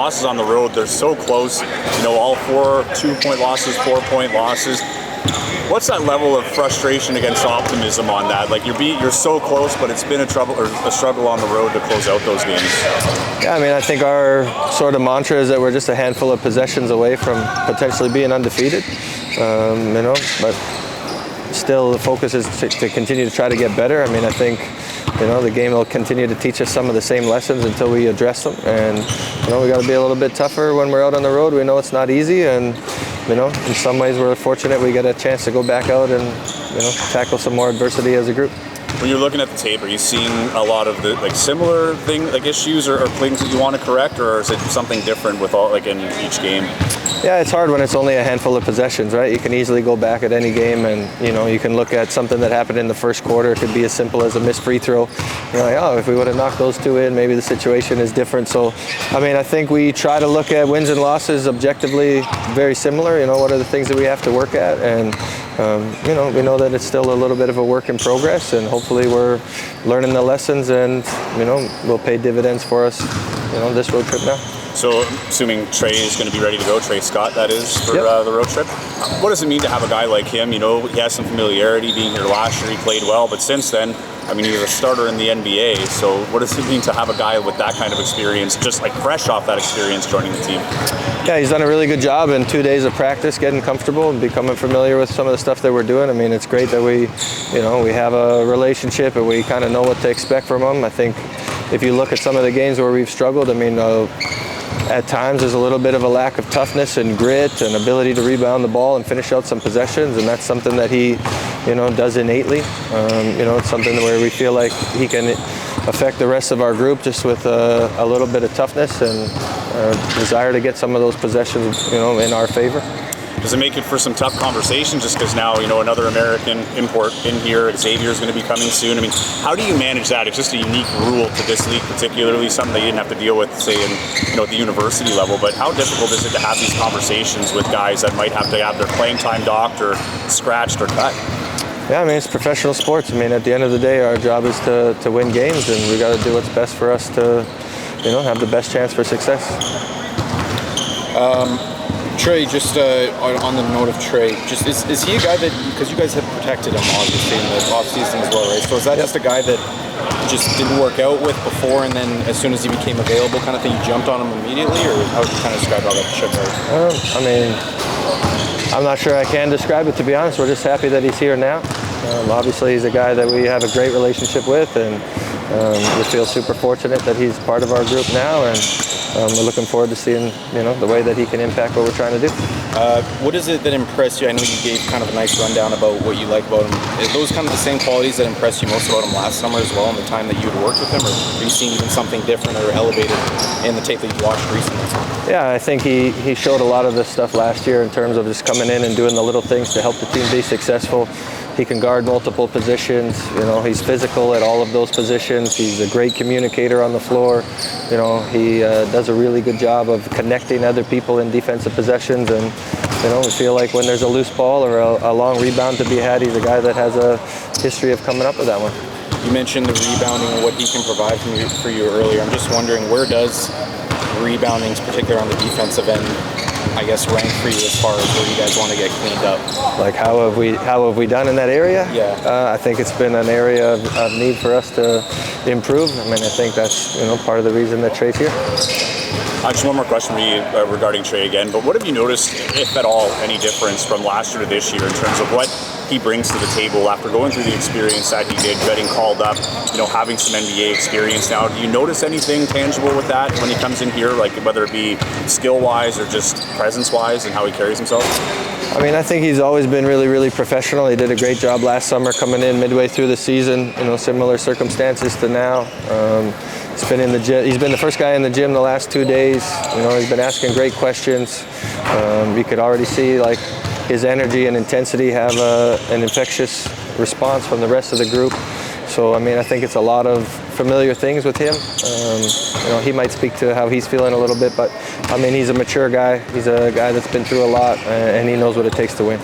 losses on the road, they're so close. You know, all 4 2-point losses, 4-point losses. What's that level of frustration against optimism on that? Like you're so close, but it's been a struggle on the road to close out those games. Yeah, I mean, I think our sort of mantra is that we're just a handful of possessions away from potentially being undefeated. You know, but still the focus is to continue to try to get better. I mean, I think, you know, the game will continue to teach us some of the same lessons until we address them. And, you know, we got to be a little bit tougher when we're out on the road. We know it's not easy, and, you know, in some ways we're fortunate we get a chance to go back out and, you know, tackle some more adversity as a group. When you're looking at the tape, are you seeing a lot of the similar issues or things that you want to correct, or is it something different with all in each game? Yeah, it's hard when it's only a handful of possessions, right? You can easily go back at any game and, you know, you can look at something that happened in the first quarter. It could be as simple as a missed free throw. You're like, oh, if we would have knocked those 2 in, maybe the situation is different. So, I mean, I think we try to look at wins and losses objectively very similar. You know, what are the things that we have to work at? And, you know, we know that it's still a little bit of a work in progress, and hopefully we're learning the lessons and, you know, will pay dividends for us, you know, this road trip now. So, assuming Trey is going to be ready to go, Trey Scott, that is, for the road trip. What does it mean to have a guy like him? You know, he has some familiarity being here last year. He played well, but since then, I mean, he was a starter in the NBA. So, what does it mean to have a guy with that kind of experience, just fresh off that experience, joining the team? Yeah, he's done a really good job in 2 days of practice, getting comfortable and becoming familiar with some of the stuff that we're doing. I mean, it's great that we have a relationship and we kind of know what to expect from him. I think if you look at some of the games where we've struggled, I mean, at times there's a little bit of a lack of toughness and grit and ability to rebound the ball and finish out some possessions, and that's something that he, you know, does innately. You know, it's something where we feel like he can affect the rest of our group just with a little bit of toughness and desire to get some of those possessions, you know, in our favor. Does it make it for some tough conversations just because now, you know, another American import in here, Xavier is going to be coming soon? I mean, how do you manage that? It's just a unique rule to this league, particularly something that you didn't have to deal with, say, at the university level. But how difficult is it to have these conversations with guys that might have to have their playing time docked or scratched or cut? Yeah, I mean, it's professional sports. I mean, at the end of the day, our job is to win games, and we got to do what's best for us to, you know, have the best chance for success. Trey, just on the note of Trey, just is he a guy that, because you guys have protected him obviously in the offseason as well, right? So is that just a guy that just didn't work out with before, and then as soon as he became available kind of thing, you jumped on him immediately, or how would you kind of describe how that shook out? I mean, I'm not sure I can describe it, to be honest. We're just happy that he's here now. Obviously, he's a guy that we have a great relationship with, and we feel super fortunate that he's part of our group now, and we're looking forward to seeing, you know, the way that he can impact what we're trying to do. What is it that impressed you? I know you gave kind of a nice rundown about what you like about him. Are those kind of the same qualities that impressed you most about him last summer as well, in the time that you had worked with him, or have you seen even something different or elevated in the tape that you've watched recently? Yeah, I think he showed a lot of this stuff last year in terms of just coming in and doing the little things to help the team be successful. He can guard multiple positions. You know, he's physical at all of those positions. He's a great communicator on the floor. You know, he does a really good job of connecting other people in defensive possessions. And, you know, we feel like when there's a loose ball or a long rebound to be had, he's a guy that has a history of coming up with that one. You mentioned the rebounding and what he can provide for you earlier. I'm just wondering, where does rebounding, particularly on the defensive end, I guess, rank for you as far as where you guys want to get cleaned up? Like how have we done in that area? Yeah. I think it's been an area of need for us to improve. I mean, I think that's, you know, part of the reason that Trey's here. Just one more question for you regarding Trey again, but what have you noticed, if at all, any difference from last year to this year in terms of what he brings to the table after going through the experience that he did, getting called up, you know, having some NBA experience now? Do you notice anything tangible with that when he comes in here, like whether it be skill-wise or just presence-wise and how he carries himself? I mean, I think he's always been really, really professional. He did a great job last summer coming in midway through the season, you know, similar circumstances to now. He's been in the gym. He's been the first guy in the gym the last 2 days. You know, he's been asking great questions. You could already see like his energy and intensity have an infectious response from the rest of the group. So, I mean, I think it's a lot of familiar things with him. You know, he might speak to how he's feeling a little bit, but I mean, he's a mature guy. He's a guy that's been through a lot, and he knows what it takes to win.